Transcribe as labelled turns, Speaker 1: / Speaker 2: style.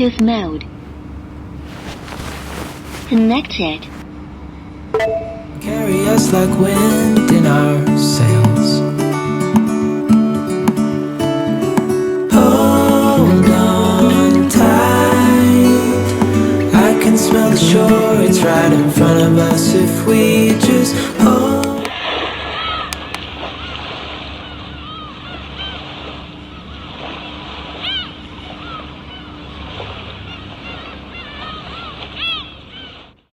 Speaker 1: Bluetooth mode. Connected.
Speaker 2: Carry us like wind in our sails. Hold on tight. I can smell the shore, it's right in front